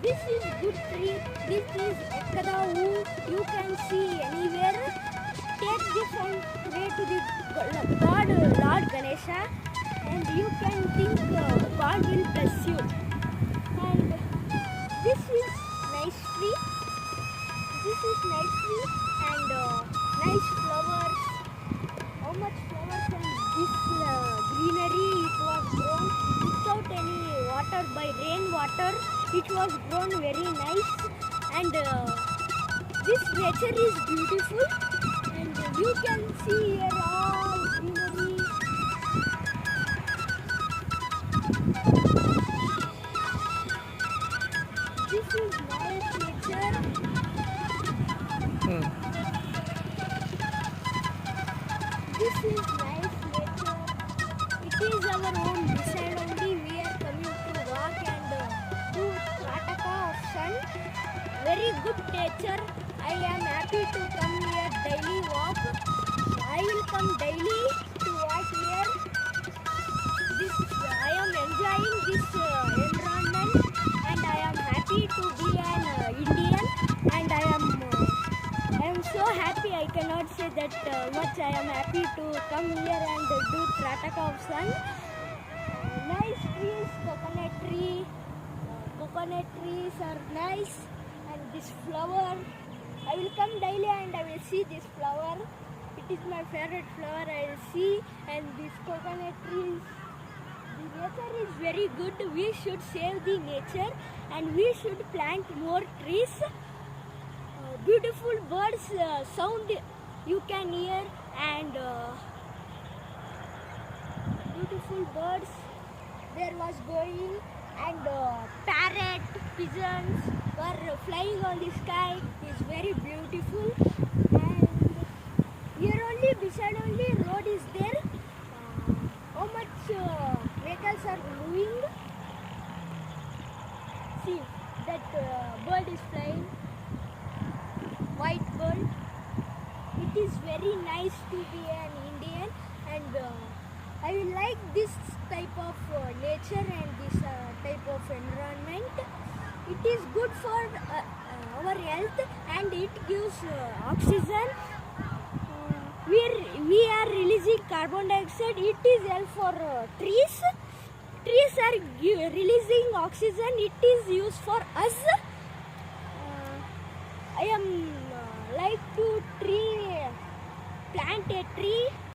This is good tree. This is Ekkadavu. You can see anywhere. Take this and pray to the God, Lord Ganesha, and you can think God will bless you. And this is nice tree. This is nice tree and nice flowers. How much flowers and this greenery, it was grown without any water, by rainwater. It was grown very nice, and this nature is beautiful, and you can see here all greenery. This is nice nature. This is nice nature. It is our own beside only. We are coming to walk and do Trataka of sun. Very good nature. I am happy to come here daily walk. I will come daily to walk here. I am enjoying this environment, and I am happy to be an Indian, and I am so happy. I cannot say that much. I am happy to come here and do Trataka of sun. Nice trees, coconut tree. Coconut trees are nice, and this flower. I will come daily and I will see this flower. It is my favorite flower. I will see, and this coconut trees. The nature is very good. We should save the nature, and we should plant more trees. Beautiful birds sound you can hear, and beautiful birds there was going, and parrot, pigeons were flying on the sky. It is very beautiful, and here only beside only road is there. How much vehicles are moving? See, that bird is flying. White bird. It is very nice to be an Indian, and I like this type of nature and this type of environment. It is good for our health, and it gives oxygen. We are releasing carbon dioxide. It is help for trees. Trees are releasing oxygen. It is used for us. I am like to plant a tree.